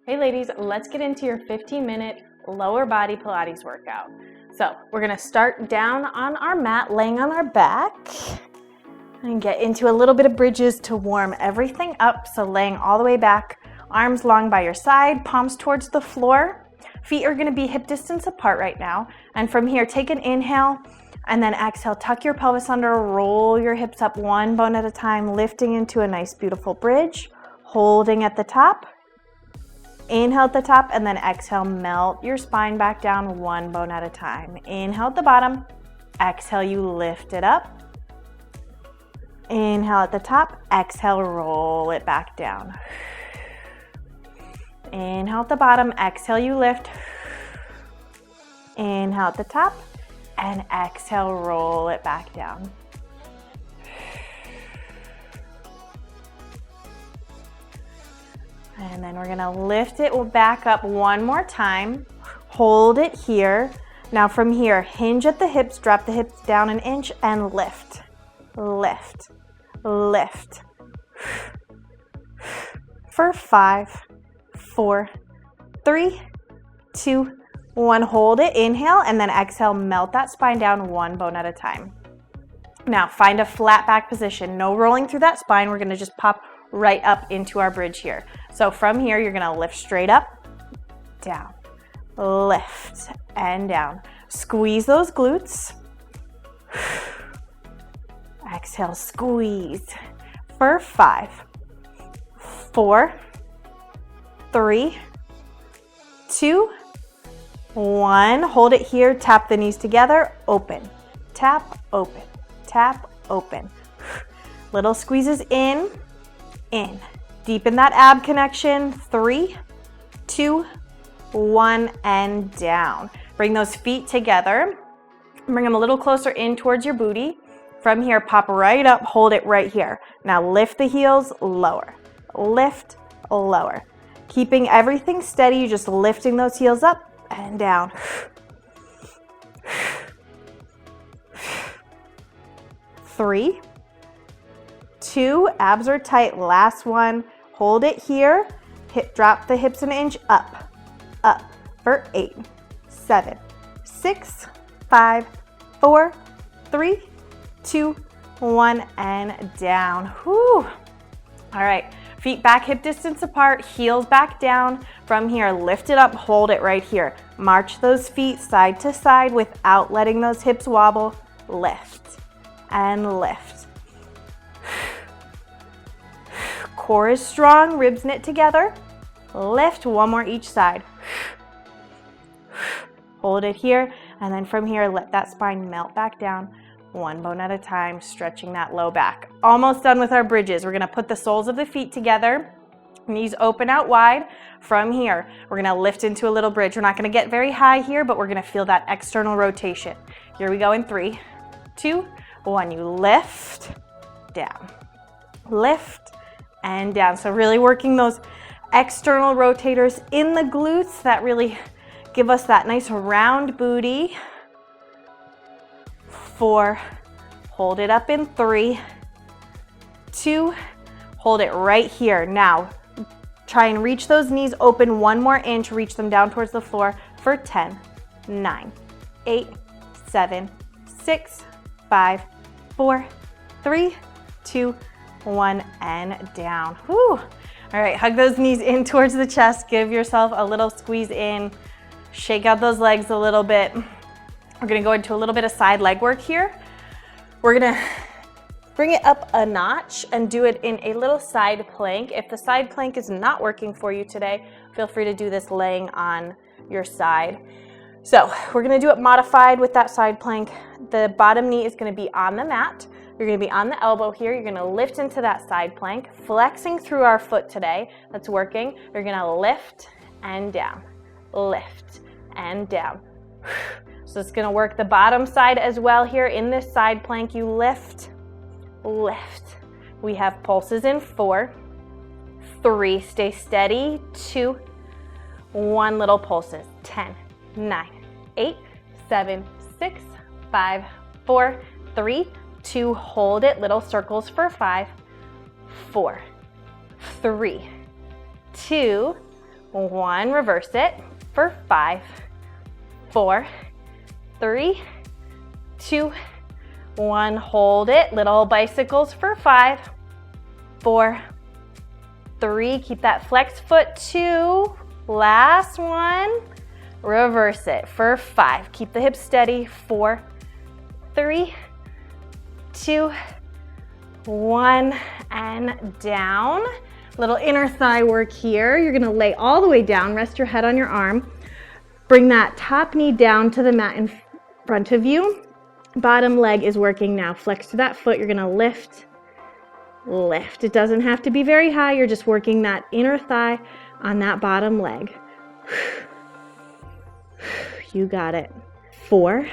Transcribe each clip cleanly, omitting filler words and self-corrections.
Hey ladies, let's get into your 15-minute lower body Pilates workout. So we're gonna start down on our mat, laying on our back, and get into a little bit of bridges to warm everything up. So laying all the way back, arms long by your side, palms towards the floor. Feet are gonna be hip distance apart right now. And from here, take an inhale, and then exhale, tuck your pelvis under, roll your hips up one bone at a time, lifting into a nice, beautiful bridge, holding at the top. Inhale at the top, and then exhale, melt your spine back down one bone at a time. Inhale at the bottom, exhale, you lift it up. Inhale at the top, exhale, roll it back down. Inhale at the bottom, exhale, you lift. Inhale at the top, and exhale, roll it back down. And then we're gonna lift it, we'll back up one more time, hold it here. Now from here, hinge at the hips, drop the hips down an inch and lift, lift, lift. For 5, 4, 3, 2, 1, hold it, inhale, and then exhale, melt that spine down one bone at a time. Now find a flat back position, no rolling through that spine, we're gonna just pop right up into our bridge here. So from here, you're gonna lift straight up, down, lift, and down. Squeeze those glutes. Exhale, squeeze. For 5, 4, 3, 2, 1. Hold it here, tap the knees together, open, tap, open, tap, open. Little squeezes in. Deepen that ab connection. 3, 2, 1, and down. Bring those feet together. Bring them a little closer in towards your booty. From here, pop right up, hold it right here. Now lift the heels, lower. Lift, lower. Keeping everything steady, just lifting those heels up and down. 3, 2, abs are tight, last one. Hold it here, drop the hips an inch, up, up, for 8, 7, 6, 5, 4, 3, 2, 1, and down. Whew. All right, feet back hip distance apart, heels back down. From here, lift it up, hold it right here. March those feet side to side without letting those hips wobble. Lift and lift. Core is strong, ribs knit together. Lift, one more each side. Hold it here, and then from here, let that spine melt back down, one bone at a time, stretching that low back. Almost done with our bridges. We're gonna put the soles of the feet together, knees open out wide. From here, we're gonna lift into a little bridge. We're not gonna get very high here, but we're gonna feel that external rotation. Here we go in 3, 2, 1. You lift, down, lift, and down. So really working those external rotators in the glutes that really give us that nice round booty. 4, hold it up in 3, 2, hold it right here. Now, try and reach those knees open one more inch, reach them down towards the floor for 10, 9, 8, 7, 6, 5, 4, 3, 2, 1, and down. Whew. All right, hug those knees in towards the chest. Give yourself a little squeeze in. Shake out those legs a little bit. We're gonna go into a little bit of side leg work here. We're gonna bring it up a notch and do it in a little side plank. If the side plank is not working for you today, feel free to do this laying on your side. So we're gonna do it modified with that side plank. The bottom knee is gonna be on the mat. You're gonna be on the elbow here. You're gonna lift into that side plank, flexing through our foot today. That's working. You're gonna lift and down, lift and down. So it's gonna work the bottom side as well here. In this side plank, you lift, lift. We have pulses in 4, 3, stay steady, 2, 1, little pulses, 10, 9, 8, 7, 6, 5, 4, 3, 2, hold it, little circles for 5, 4, 3, 2, 1, reverse it for 5, 4, 3, 2, 1, hold it, little bicycles for 5, 4, 3, keep that flex foot, 2, last one, reverse it for 5, keep the hips steady, 4, 3, 2, 1, and down. Little inner thigh work here. You're gonna lay all the way down, rest your head on your arm, bring that top knee down to the mat in front of you. Bottom leg is working now. Flex to that foot, you're gonna lift, lift. It doesn't have to be very high, you're just working that inner thigh on that bottom leg. You got it. 4,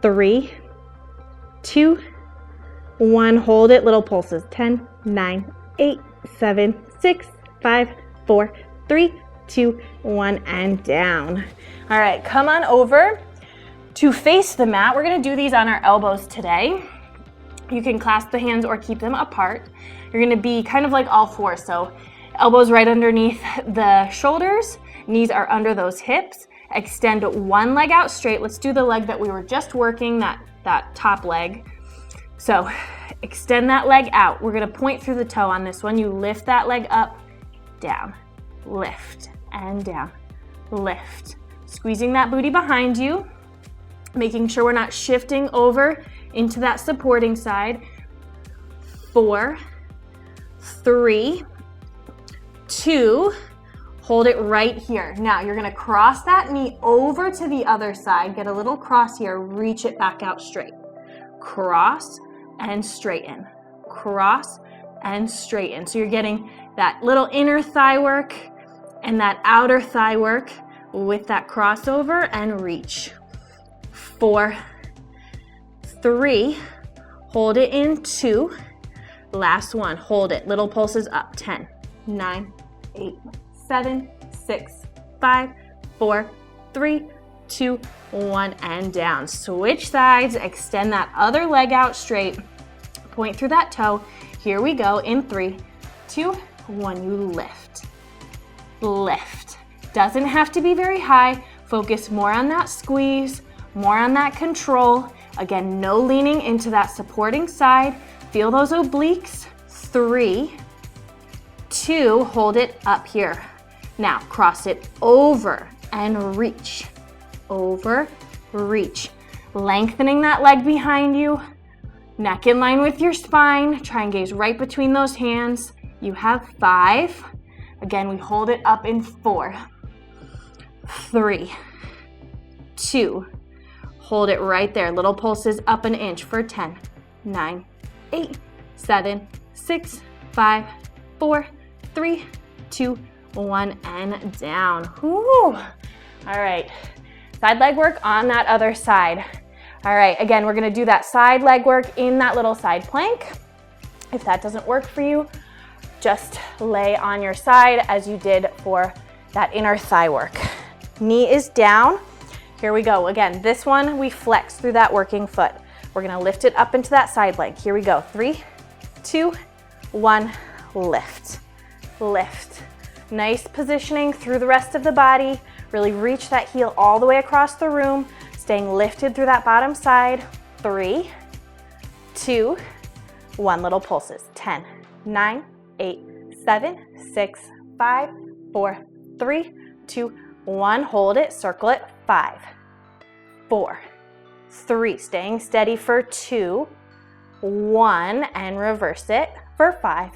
3, 2, 1, hold it, little pulses, 10, 9, 8, 7, 6, 5, 4, 3, 2, 1, and down. All right, come on over to face the mat. We're gonna do these on our elbows today. You can clasp the hands or keep them apart. You're gonna be kind of like all fours, so elbows right underneath the shoulders, knees are under those hips. Extend one leg out straight. Let's do the leg that we were just working, that top leg. So extend that leg out. We're gonna point through the toe on this one. You lift that leg up, down, lift, and down, lift. Squeezing that booty behind you, making sure we're not shifting over into that supporting side. 4, 3, 2, hold it right here. Now you're gonna cross that knee over to the other side, get a little cross here, reach it back out straight. Cross and straighten, cross and straighten. So you're getting that little inner thigh work and that outer thigh work with that crossover and reach. 4, 3, hold it in 2, last one, hold it, little pulses up, 10, 9, 8, 7, 6, 5, 4, 3, 2, 1, and down. Switch sides, extend that other leg out straight, point through that toe. Here we go in 3, 2, 1, you lift, lift. Doesn't have to be very high. Focus more on that squeeze, more on that control. Again, no leaning into that supporting side. Feel those obliques. 3, 2, hold it up here. Now cross it over and reach, over, reach. Lengthening that leg behind you, neck in line with your spine. Try and gaze right between those hands. You have 5. Again, we hold it up in 4, 3, 2, hold it right there. Little pulses up an inch for 10, 9, 8, 7, 6, 5, 4, 3, 2, 1, and down. Whew. All right, side leg work on that other side. All right, again, we're gonna do that side leg work in that little side plank. If that doesn't work for you, just lay on your side as you did for that inner thigh work. Knee is down. Here we go. Again, this one we flex through that working foot. We're gonna lift it up into that side leg. Here we go. 3, 2, 1, lift, lift. Nice positioning through the rest of the body. Really reach that heel all the way across the room, staying lifted through that bottom side. 3, 2, 1, little pulses. 10, 9, 8, 7, 6, 5, 4, 3, 2, 1. Hold it, circle it. 5, 4, 3, staying steady for 2, 1, and reverse it for 5,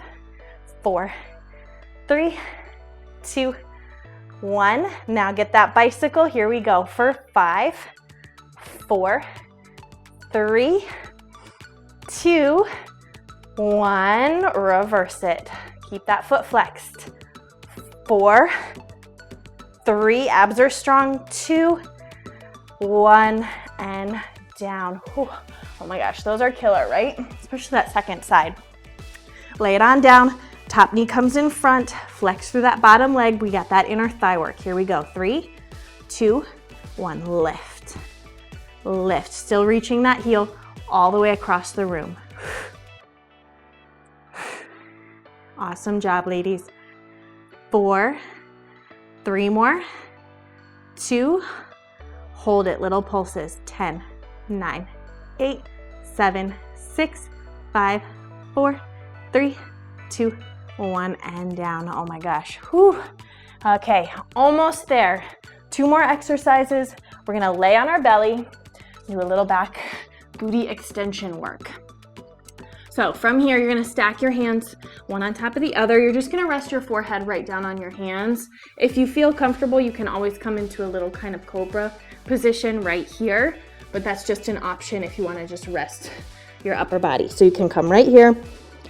4, 3, 2, 1. Now get that bicycle. Here we go for 5, 4, 3, 2, 1. Reverse it. Keep that foot flexed. 4, 3, abs are strong. 2, 1, and down. Whew. Oh my gosh, those are killer, right? Especially that second side. Lay it on down. Top knee comes in front. Flex through that bottom leg. We got that inner thigh work. Here we go. 3, 2, 1. Lift. Lift. Still reaching that heel all the way across the room. Awesome job, ladies. 4, 3 more, 2, hold it, little pulses, 10, 9, 8, 7, 6, 5, 4, 3, 2, 1, and down. Oh my gosh. Whew. Okay, almost there. 2 more exercises. We're gonna lay on our belly, do a little back booty extension work. So from here, you're gonna stack your hands one on top of the other. You're just gonna rest your forehead right down on your hands. If you feel comfortable, you can always come into a little kind of cobra position right here, but that's just an option if you wanna just rest your upper body. So you can come right here.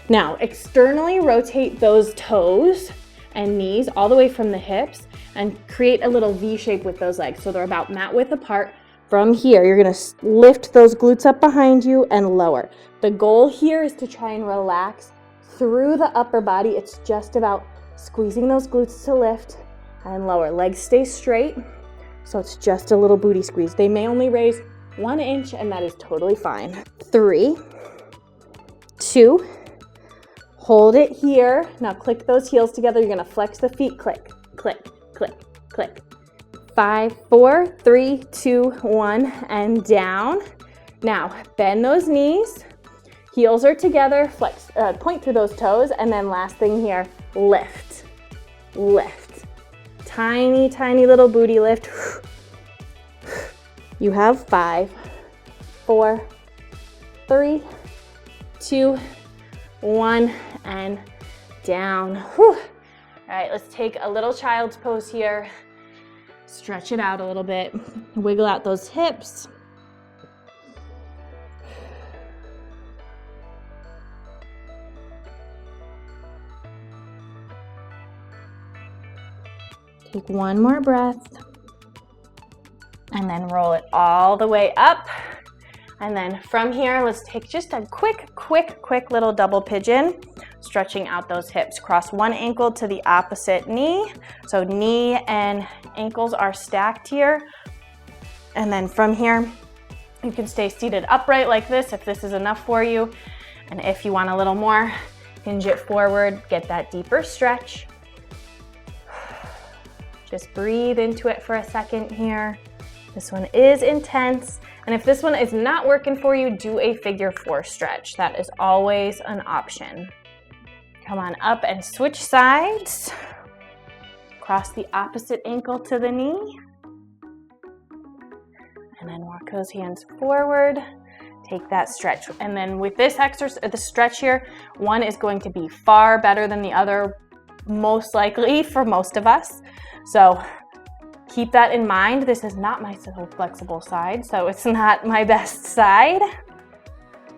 Now, externally rotate those toes and knees all the way from the hips and create a little V shape with those legs. So they're about mat width apart. From here, you're gonna lift those glutes up behind you and lower. The goal here is to try and relax through the upper body. It's just about squeezing those glutes to lift and lower. Legs stay straight, so it's just a little booty squeeze. They may only raise 1 inch, and that is totally fine. 3, 2, hold it here. Now click those heels together. You're gonna flex the feet, click, click, click, click. 5, 4, 3, 2, 1, and down. Now bend those knees. Heels are together, flex, point through those toes, and then last thing here, lift, lift. Tiny, tiny little booty lift. You have 5, 4, 3, 2, 1, and down. Whew. All right, let's take a little child's pose here. Stretch it out a little bit. Wiggle out those hips. Take 1 more breath. And then roll it all the way up. And then from here, let's take just a quick little double pigeon, stretching out those hips. Cross one ankle to the opposite knee. So knee and ankles are stacked here. And then from here, you can stay seated upright like this if this is enough for you. And if you want a little more, hinge it forward, get that deeper stretch. Just breathe into it for a second here. This one is intense. And if this one is not working for you, do a figure 4 stretch. That is always an option. Come on up and switch sides. Cross the opposite ankle to the knee. And then walk those hands forward. Take that stretch. And then with this exercise, the stretch here, one is going to be far better than the other, most likely for most of us. So keep that in mind. This is not my flexible side, so it's not my best side.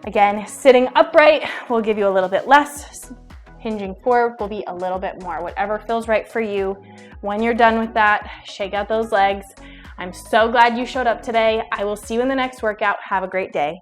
Again, sitting upright will give you a little bit less. Hinging forward will be a little bit more. Whatever feels right for you. When you're done with that, shake out those legs. I'm so glad you showed up today. I will see you in the next workout. Have a great day.